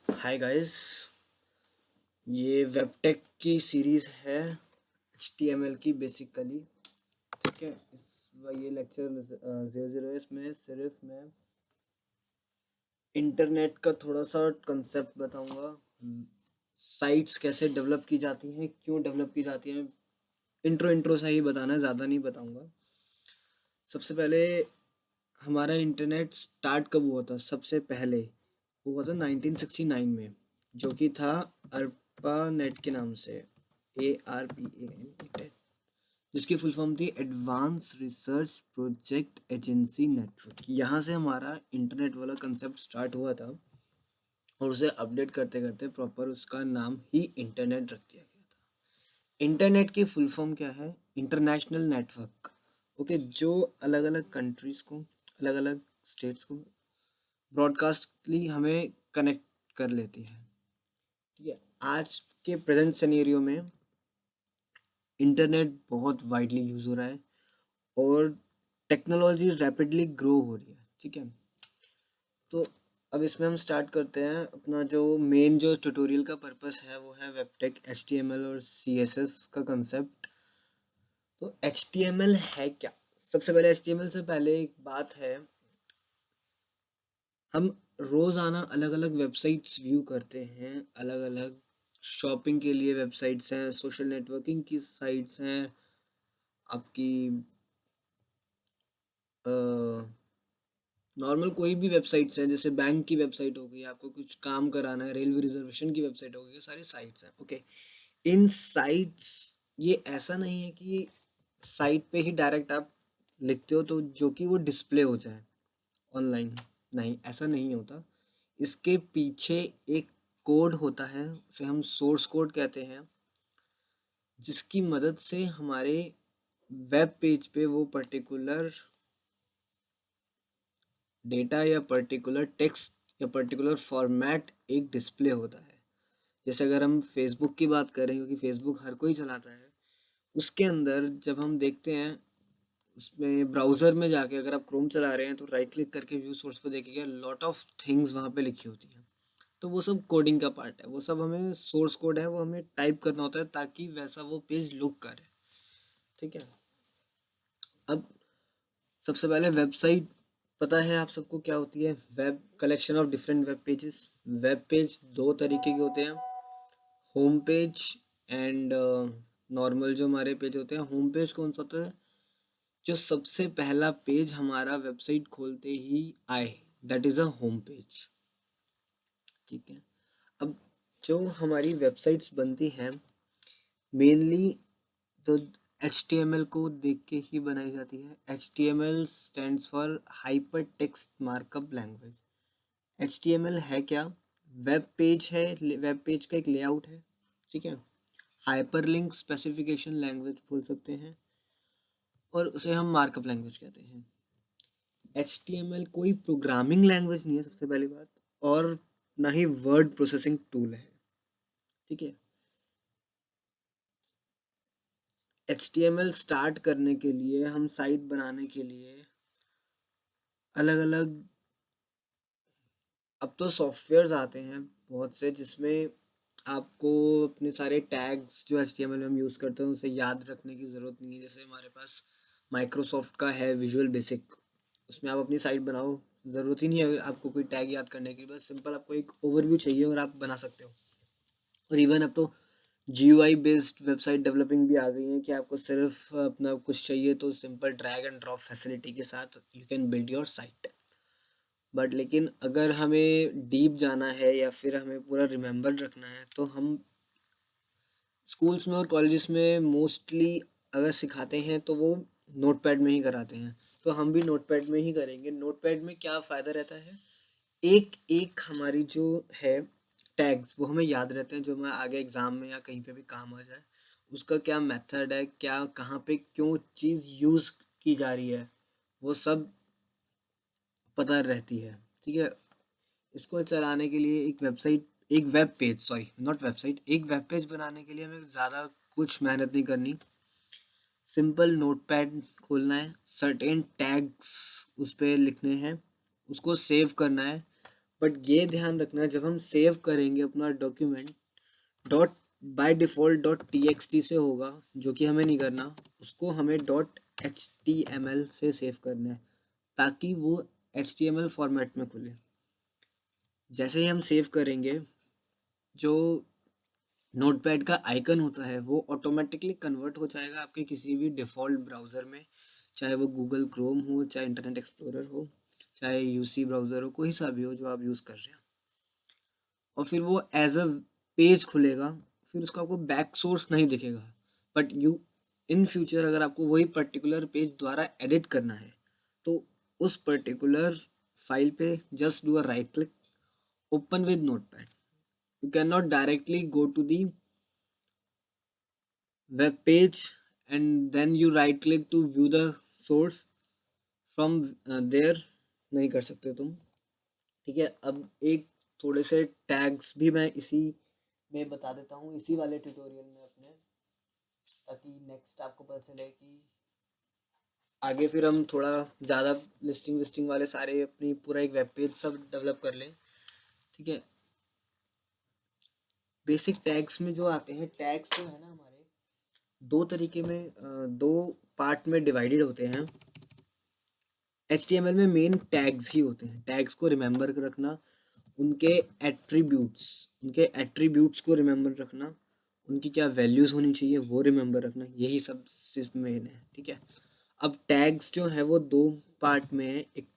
Hi guys. ये वेबटेक की series है HTML की बेसिकली। ठीक है। ये लेक्चर 00 है। इसमें सिर्फ मैं इंटरनेट का थोड़ा सा कंसेप्ट बताऊंगा। साइट्स कैसे डेवलप की जाती हैं, क्यों डेवलप की जाती हैं। इंट्रो इंट्रो सा ही बताना है, ज़्यादा नहीं बताऊंगा। सबसे पहले हमारा इंटरनेट स्टार्ट कब हुआ था? सबसे पहले वो हुआ था 1969 में, जो कि था अर्पा नेट के नाम से। ARPAN, जिसकी फुल फॉर्म थी advance research project agency network. यहाँ से हमारा इंटरनेट वाला कंसेप्ट स्टार्ट हुआ था और उसे अपडेट करते करते प्रॉपर उसका नाम ही इंटरनेट रख दिया गया था। इंटरनेट की फुल फॉर्म क्या है? International network. ओके, जो अलग अलग कंट्रीज को, अलग अलग स्टेट्स को ब्रॉडकास्टली हमें कनेक्ट कर लेती है। ठीक है। आज के प्रेजेंट सिनेरियो में इंटरनेट बहुत वाइडली यूज़ हो रहा है और टेक्नोलॉजी रैपिडली ग्रो हो रही है। ठीक है। तो अब इसमें हम स्टार्ट करते हैं। अपना जो मेन जो ट्यूटोरियल का पर्पस है वो है वेबटेक HTML और CSS का कंसेप्ट। तो HTML है क्या? सबसे पहले HTML से पहले एक बात है, हम रोज़ाना अलग अलग वेबसाइट्स व्यू करते हैं। अलग अलग शॉपिंग के लिए वेबसाइट्स हैं, सोशल नेटवर्किंग की साइट्स हैं, आपकी नॉर्मल कोई भी वेबसाइट्स हैं, जैसे बैंक की वेबसाइट हो गई, आपको कुछ काम कराना है, रेलवे रिजर्वेशन की वेबसाइट हो गई, ये सारी साइट्स हैं। ओके। इन साइट्स, ये ऐसा नहीं है कि साइट पे ही डायरेक्ट आप लिखते हो तो जो कि वो डिस्प्ले हो जाए ऑनलाइन। नहीं, ऐसा नहीं होता। इसके पीछे एक कोड होता है, उसे हम सोर्स कोड कहते हैं, जिसकी मदद से हमारे वेब पेज पे वो पर्टिकुलर डेटा या पर्टिकुलर टेक्स्ट या पर्टिकुलर फॉर्मेट एक डिस्प्ले होता है। जैसे अगर हम फेसबुक की बात करें, क्योंकि फेसबुक हर कोई चलाता है, उसके अंदर जब हम देखते हैं, उसमें ब्राउज़र में जाके अगर आप क्रोम चला रहे हैं तो राइट क्लिक करके व्यू सोर्स पे देखिएगा, लॉट ऑफ थिंग्स वहाँ पे लिखी होती हैं। तो वो सब कोडिंग का पार्ट है, वो सब हमें सोर्स कोड है, वो हमें टाइप करना होता है ताकि वैसा वो पेज लुक करे। ठीक है। अब सबसे पहले वेबसाइट, पता है आप सबको क्या होती है? Web collection of different web pages. Web page दो तरीके के होते हैं, होम पेज एंड नॉर्मल जो हमारे पेज होते हैं। होम पेज कौन सा होता है? जो सबसे पहला पेज हमारा वेबसाइट खोलते ही आए, that is a home page. ठीक है। अब जो हमारी वेबसाइट्स बनती हैं मेनली तो HTML को देख के ही बनाई जाती है। HTML stands for hyper text markup language. HTML है क्या? वेब पेज है, वेब पेज का एक लेआउट है। ठीक है। हाइपरलिंक स्पेसिफिकेशन लैंग्वेज बोल सकते हैं, और उसे हम मार्कअप लैंग्वेज कहते हैं। HTML कोई प्रोग्रामिंग लैंग्वेज नहीं है, सबसे पहली बात, और ना ही वर्ड प्रोसेसिंग टूल है। ठीक है। HTML स्टार्ट करने के लिए, हम साइट बनाने के लिए अलग अलग, अब तो सॉफ्टवेयर्स आते हैं बहुत से, जिसमें आपको अपने सारे टैग्स जो HTML में हम यूज़ करते हैं उसे याद रखने की ज़रूरत नहीं है। जैसे हमारे पास माइक्रोसॉफ्ट का है विजुअल बेसिक, उसमें आप अपनी साइट बनाओ, ज़रूरत ही नहीं है आपको कोई टैग याद करने की। बस सिंपल आपको एक ओवरव्यू चाहिए और आप बना सकते हो। और इवन अब तो GUI बेस्ड वेबसाइट डेवलपिंग भी आ गई है कि आपको सिर्फ अपना कुछ चाहिए तो simple drag and drop facility के साथ you can build your site. But लेकिन अगर हमें डीप जाना है या फिर हमें पूरा रिमेंबर रखना है तो हम स्कूल्स में और कॉलेजेस में मोस्टली अगर सिखाते हैं तो वो नोटपैड में ही कराते हैं। तो हम भी नोटपैड में ही करेंगे। नोटपैड में क्या फ़ायदा रहता है? एक एक हमारी जो है टैग्स वो हमें याद रहते हैं, जो हमें आगे एग्ज़ाम में या कहीं पे भी काम आ जाए। उसका क्या मेथड है, क्या कहाँ पे क्यों चीज़ यूज़ की जा रही है, वो सब पता रहती है। ठीक है। इसको चलाने के लिए एक वेबसाइट, एक web page, sorry not website, एक वेब पेज बनाने के लिए हमें ज़्यादा कुछ मेहनत नहीं करनी। सिंपल नोटपैड खोलना है, सर्टेन टैग्स उस पर लिखने हैं, उसको सेव करना है, बट ये ध्यान रखना जब हम सेव करेंगे अपना document, dot by default dot T से होगा, जो कि हमें नहीं करना, उसको हमें डॉट HTML से सेव करना है ताकि वो HTML फॉर्मेट में खुले। जैसे ही हम सेव करेंगे, जो नोटपैड का आइकन होता है वो ऑटोमेटिकली कन्वर्ट हो जाएगा आपके किसी भी डिफ़ॉल्ट ब्राउज़र में, चाहे वो गूगल क्रोम हो, चाहे इंटरनेट एक्सप्लोरर हो, चाहे यूसी ब्राउज़र हो, कोई सा भी हो जो आप यूज़ कर रहे हैं। और फिर वो एज अ पेज खुलेगा, फिर उसका आपको बैक सोर्स नहीं दिखेगा, बट यू इन फ्यूचर अगर आपको वही पर्टिकुलर पेज द्वारा एडिट करना है तो उस पर्टिकुलर फाइल पे just do a right click, open with notepad. You cannot directly go to the web page and then you right click to view the source from there, नहीं कर सकते तुम। ठीक है, अब एक थोड़े से टैग्स भी मैं इसी में बता देता हूँ, इसी वाले ट्यूटोरियल में अपने, ताकि नेक्स्ट आपको पता चले कि आगे फिर हम थोड़ा ज़्यादा लिस्टिंग विस्टिंग वाले सारे अपनी पूरा एक वेब पेज सब डेवलप कर लें। ठीक है, बेसिक टैग्स में जो आते हैं, टैग्स जो है ना हमारे दो तरीके में, दो पार्ट में डिवाइडेड होते हैं। HTML में मेन टैग्स ही होते हैं, टैग्स को रिमेंबर रखना, उनके एट्रीब्यूट्स को रिमेंबर रखना, उनकी क्या वैल्यूज़ होनी चाहिए वो रिमेंबर रखना, यही सब सिर्फ मेन है। ठीक है, अब टैग्स जो है वो दो पार्ट में है, एक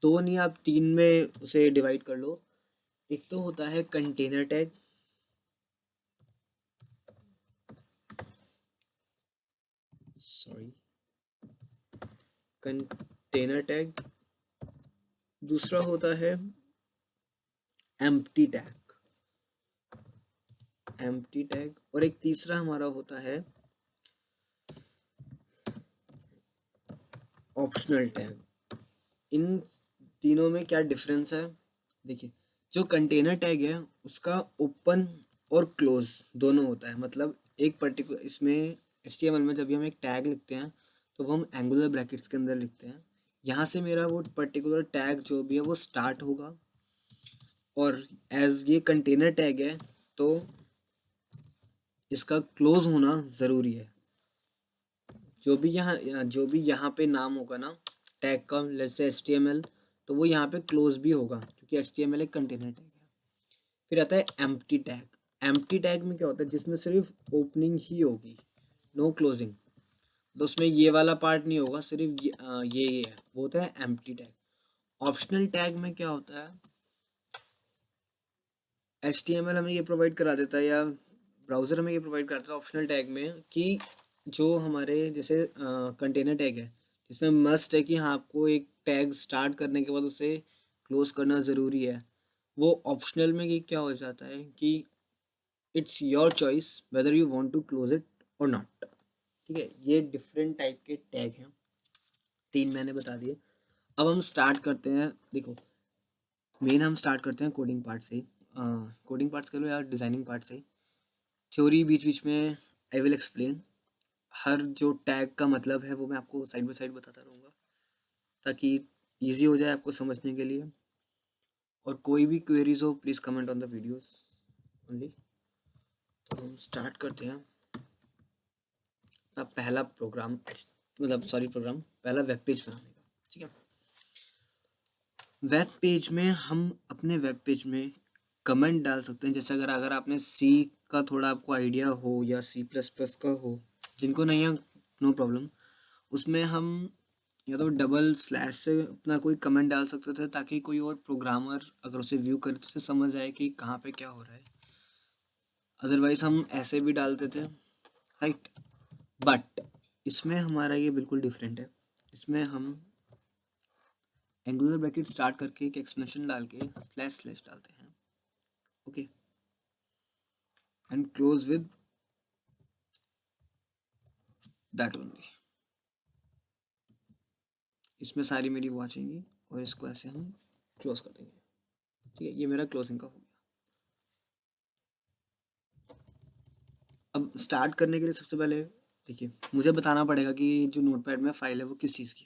दो नहीं आप तीन में उसे डिवाइड कर लो। एक तो होता है container tag, sorry container tag, दूसरा होता है एम्प्टी टैग, और एक तीसरा हमारा होता है ऑप्शनल टैग। इन तीनों में क्या डिफरेंस है, देखिए, जो कंटेनर टैग है उसका ओपन और क्लोज दोनों होता है, मतलब एक पर्टिकुलर इसमें HTML में जब भी हम एक टैग लिखते हैं तो वो हम एंगुलर ब्रैकेट्स के अंदर लिखते हैं। यहाँ से मेरा वो पर्टिकुलर टैग जो भी है वो स्टार्ट होगा, और एज ये कंटेनर टैग है तो इसका क्लोज होना ज़रूरी है। जो भी यहाँ पे नाम होगा ना टैग का, जैसे HTML, तो वो यहाँ पे क्लोज भी होगा क्योंकि HTML एक कंटेनर टैग है। फिर आता है एम्प्टी टैग। एम्प्टी टैग में क्या होता है, जिसमें सिर्फ ओपनिंग ही होगी, नो क्लोजिंग, तो उसमें ये वाला पार्ट नहीं होगा, सिर्फ ये है, वो होता है एम्प्टी टैग। ऑप्शनल टैग में क्या होता है, HTML हमें ये प्रोवाइड करा देता है या ब्राउज़र हमें ये प्रोवाइड कराता है ऑप्शनल टैग में कि जो हमारे जैसे कंटेनर टैग है, जिसमें मस्ट है कि हाँ आपको एक टैग स्टार्ट करने के बाद उसे क्लोज करना ज़रूरी है, वो ऑप्शनल में ये क्या हो जाता है कि it's your choice whether you want to close it और नॉट। ठीक है, ये डिफरेंट टाइप के टैग हैं, तीन मैंने बता दिए। अब हम स्टार्ट करते हैं, देखो मेन हम स्टार्ट करते हैं कोडिंग पार्ट से, कोडिंग पार्ट्स कर लो या डिज़ाइनिंग पार्ट से। थ्योरी बीच बीच में आई विल एक्सप्लेन, हर जो टैग का मतलब है वो मैं आपको साइड बाय साइड बताता रहूँगा ताकि इजी हो जाए आपको समझने के लिए। और कोई भी क्वेरीज हो please comment on the videos only. तो हम स्टार्ट करते हैं अपना पहला प्रोग्राम, मतलब सॉरी प्रोग्राम, पहला वेब पेज बनाने का। ठीक है, वेब पेज में हम अपने वेब पेज में कमेंट डाल सकते हैं, जैसे अगर अगर आपने सी का थोड़ा आपको आइडिया हो या C++ का हो, जिनको नहीं है नो प्रॉब्लम, उसमें हम या तो डबल स्लैश से अपना कोई कमेंट डाल सकते थे ताकि कोई और प्रोग्रामर अगर उसे व्यू करे तो उसे समझ आए कि कहाँ पे क्या हो रहा है। अदरवाइज हम ऐसे भी डालते थे, राइट। बट इसमें हमारा ये बिल्कुल डिफरेंट है, इसमें हम एंगुलर ब्रैकेट स्टार्ट करके एक एक्सप्लेनेशन डाल के स्लैश स्लैश डालते हैं, okay, and close with that only. इसमें सारी मेरी वॉचेंगी और इसको ऐसे हम क्लोज कर देंगे। ठीक है, ये मेरा क्लोजिंग का हो गया। अब स्टार्ट करने के लिए सबसे पहले देखिए मुझे बताना पड़ेगा कि जो नोटपैड में फाइल है वो किस चीज़ की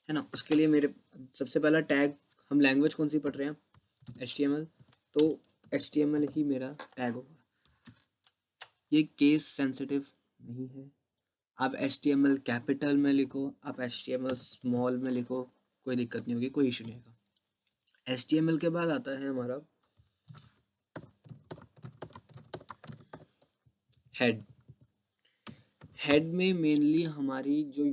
है ना। उसके लिए मेरे सबसे पहला टैग, हम लैंग्वेज कौन सी पढ़ रहे हैं, HTML, तो HTML ही मेरा टैग होगा। ये केस सेंसिटिव नहीं है। आप HTML कैपिटल में लिखो, आप HTML स्मॉल में लिखो, कोई दिक्कत नहीं होगी, कोई इशू नहीं होगा। HTML के बाद आता है हमारा हेड। हेड में मेनली हमारी जो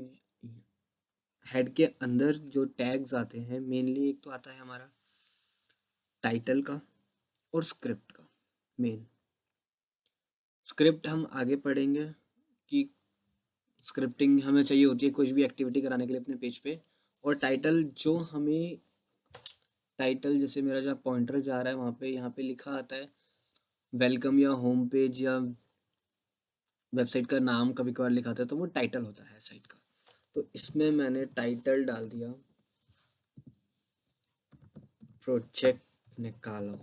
हेड के अंदर जो टैग्स आते हैं, मेनली एक तो आता है हमारा टाइटल का और स्क्रिप्ट का। मेन स्क्रिप्ट हम आगे पढ़ेंगे कि स्क्रिप्टिंग हमें चाहिए होती है कुछ भी एक्टिविटी कराने के लिए अपने पेज पे। और टाइटल जो हमें, टाइटल जैसे मेरा जहाँ पॉइंटर जा रहा है वहाँ पे, यहाँ पे लिखा आता है वेलकम या होम पेज या वेबसाइट का नाम कभी कभार लिखा आता है, तो वो टाइटल होता है साइट का। तो इसमें मैंने टाइटल डाल दिया प्रोजेक्ट निकालो।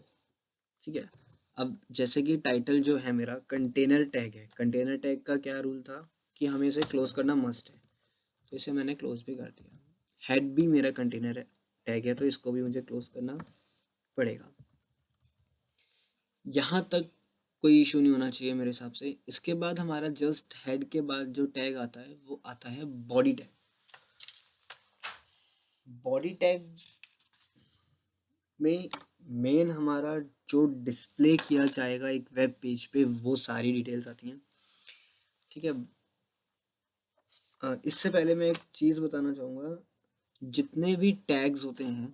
ठीक है। अब जैसे कि टाइटल जो है मेरा कंटेनर टैग है, कंटेनर टैग का क्या रूल था कि हमें इसे क्लोज करना मस्ट है, तो इसे मैंने क्लोज भी कर दिया। हेड भी मेरा कंटेनर टैग है, तो इसको भी मुझे क्लोज करना पड़ेगा। यहाँ तक कोई इशू नहीं होना चाहिए मेरे हिसाब से। इसके बाद हमारा जस्ट हेड के बाद जो टैग आता है वो आता है बॉडी टैग। बॉडी टैग में मेन हमारा जो डिस्प्ले किया जाएगा एक वेब पेज पे, वो सारी डिटेल्स आती हैं। ठीक है। इससे पहले मैं एक चीज़ बताना चाहूँगा, जितने भी टैग्स होते हैं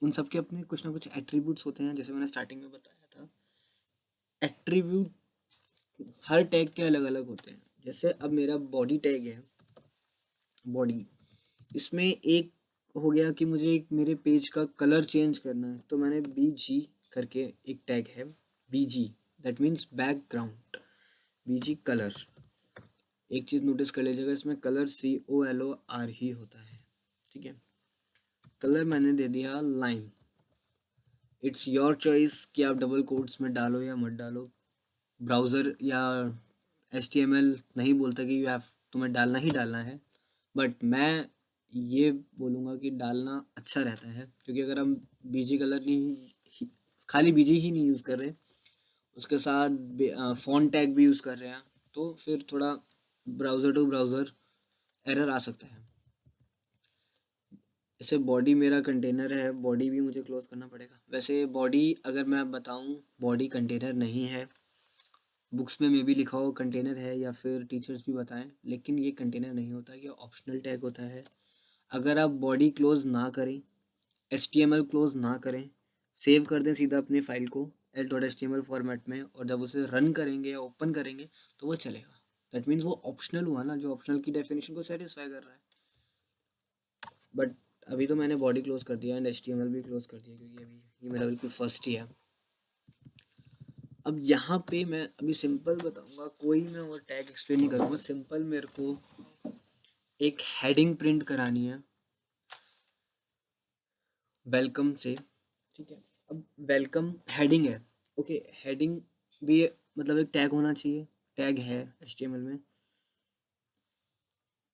उन सब के अपने कुछ ना कुछ एट्रीब्यूट्स होते हैं, जैसे मैंने स्टार्टिंग में बताया था। एट्रीब्यूट हर टैग के अलग अलग होते हैं। जैसे अब मेरा बॉडी टैग है, बॉडी, इसमें एक हो गया कि मुझे एक मेरे पेज का कलर चेंज करना है, तो मैंने BG करके एक टैग है, BG, that means background, BG colour. एक चीज़ नोटिस कर लीजिएगा, इसमें कलर COLOR ही होता है। ठीक है। कलर मैंने दे दिया लाइन। इट्स योर चॉइस कि आप डबल कोट्स में डालो या मत डालो। ब्राउज़र या HTML नहीं बोलता कि यू हैव, तुम्हें डालना ही डालना है, बट मैं ये बोलूँगा कि डालना अच्छा रहता है, क्योंकि अगर हम BG कलर नहीं, खाली BG ही नहीं यूज़ कर रहे, उसके साथ फॉन्ट टैग भी यूज़ कर रहे हैं, तो फिर थोड़ा ब्राउज़र टू ब्राउज़र एरर आ सकता है। जैसे बॉडी मेरा कंटेनर है, बॉडी भी मुझे क्लोज करना पड़ेगा। वैसे बॉडी अगर मैं बताऊं, बॉडी कंटेनर नहीं है। बुक्स में भी लिखा हो कंटेनर है, या फिर टीचर्स भी बताएं, लेकिन ये कंटेनर नहीं होता, ये ऑप्शनल टैग होता है। अगर आप बॉडी क्लोज ना करें, HTML क्लोज ना करें, सेव कर दें सीधा अपनी फाइल को l.html फॉर्मेट में, और जब उसे रन करेंगे या ओपन करेंगे तो वो चलेगा। दैट मीन्स वो ऑप्शनल हुआ ना, जो ऑप्शनल की डेफिनेशन को सेटिस्फाई कर रहा है। बट अभी तो मैंने बॉडी क्लोज कर दिया एंड HTML भी क्लोज कर दिया, क्योंकि अभी ये मेरा बिल्कुल फर्स्ट ही है। अब यहाँ पे मैं अभी सिंपल बताऊंगा, कोई मैं और टैग एक्सप्लेन नहीं करूँगा। सिंपल मेरे को एक हेडिंग प्रिंट करानी है वेलकम से। ठीक है। अब वेलकम हेडिंग है, ओके, हेडिंग भी मतलब एक टैग होना चाहिए, टैग है HTML में।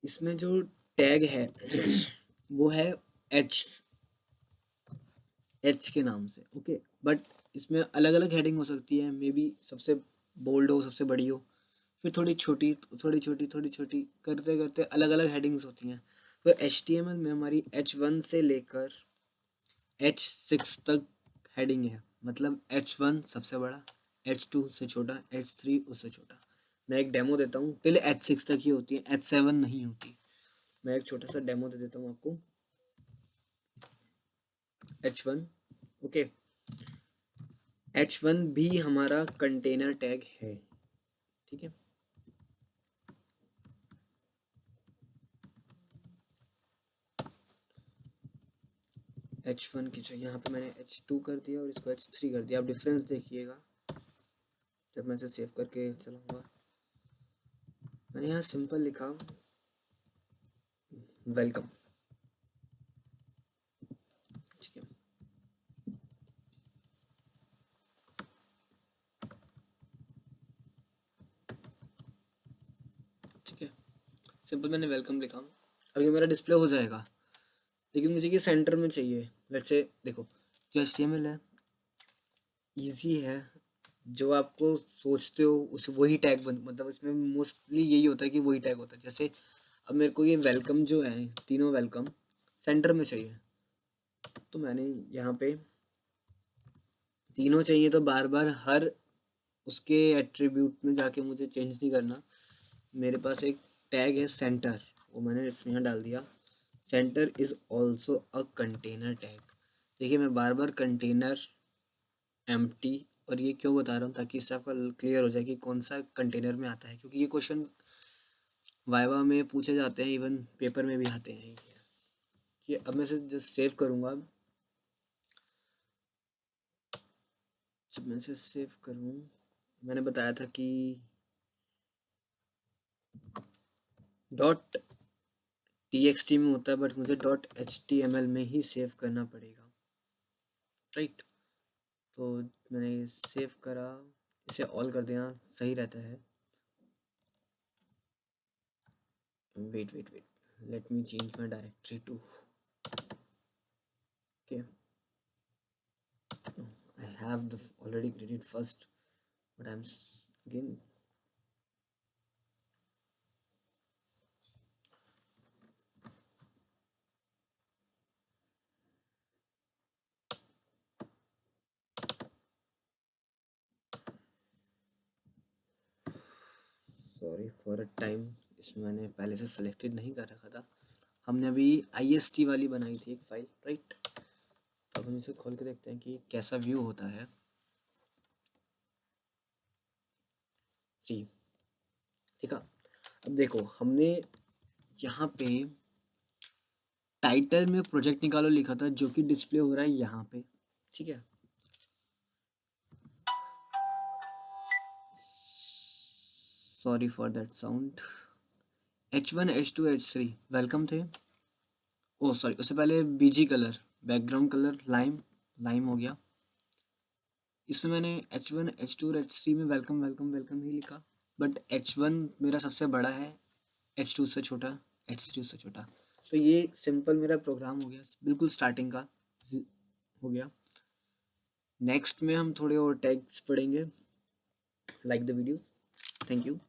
इसमें जो टैग है वो है एच, के नाम से, ओके। बट इसमें अलग अलग हेडिंग हो सकती है, मे बी सबसे बोल्ड हो, सबसे बड़ी हो, फिर थोड़ी छोटी, थोड़ी छोटी, थोड़ी छोटी करते करते अलग अलग हेडिंग्स होती हैं। तो HTML में हमारी H1 से लेकर H6 तक हेडिंग है, मतलब H1 सबसे बड़ा, H2 से छोटा, H3 उससे छोटा। मैं एक डेमो देता हूँ, पहले H6 तक ही होती है, H7 नहीं होती। मैं एक छोटा सा डेमो दे देता हूँ आपको। H1, okay. H1 भी हमारा कंटेनर टैग है। ठीक है। H1 की जगह यहाँ पे मैंने H2 कर दिया और इसको H3 कर दिया। आप डिफरेंस देखिएगा जब मैं इसे सेव करके चलाऊंगा। मैंने यहाँ सिंपल लिखा वेलकम। ठीक है। ठीक है, सिंपल मैंने वेलकम लिखा। अब ये मेरा डिस्प्ले हो जाएगा, लेकिन मुझे ये सेंटर में चाहिए। लेट्स से देखो, जो HTML है इजी है, जो आपको सोचते हो उस वही टैग बन, मतलब इसमें मोस्टली यही होता है कि वही टैग होता है। जैसे अब मेरे को ये वेलकम जो है, तीनों वेलकम सेंटर में चाहिए, तो मैंने यहाँ पे तीनों चाहिए, तो बार बार हर उसके एट्रीब्यूट में जाके मुझे चेंज नहीं करना। मेरे पास एक टैग है सेंटर, वो मैंने इसमें यहाँ डाल दिया। Centre is also a container tag. देखिए मैं बार बार कंटेनर एम्प्टी, और ये क्यों बता रहा हूँ ताकि इससे आपका क्लियर हो जाए कि कौन सा कंटेनर में आता है, क्योंकि ये क्वेश्चन वाइवा में पूछे जाते हैं, इवन पेपर में भी आते हैं ये। अब मैं इसे जस्ट सेव करूँगा। जब मैं इसे सेव करूँ, मैंने बताया था कि डॉट टी में होता है, बट मुझे डॉट HTML में ही सेव करना पड़ेगा, राइट। तो मैंने सेव करा, इसे ऑल कर देना सही रहता है। Wait, let me change my directory to, okay, I have the already created first, but I'm again, sorry for a time, इसमें मैंने पहले से सिलेक्टेड नहीं कर रखा था। हमने अभी IST वाली बनाई थी एक फाइल, राइट। तो अब हम इसे खोल के देखते हैं कि कैसा व्यू होता है। सी, ठीक है। अब देखो हमने यहाँ पे टाइटल में प्रोजेक्ट निकालो लिखा था, जो कि डिस्प्ले हो रहा है यहाँ पे, ठीक है। Sorry for that sound. H1 H2 H3 welcome थे। ओ सॉरी, उससे पहले BG colour, background colour lime, lime हो गया। इसमें मैंने H1 H2 और H3 में वेलकम वेलकम वेलकम ही लिखा, बट H1 मेरा सबसे बड़ा है, H2 से छोटा, H3 से छोटा। तो ये सिंपल मेरा प्रोग्राम हो गया, बिल्कुल स्टार्टिंग का हो गया। नेक्स्ट में हम थोड़े और टैग्स पढ़ेंगे, like the videos, thank you.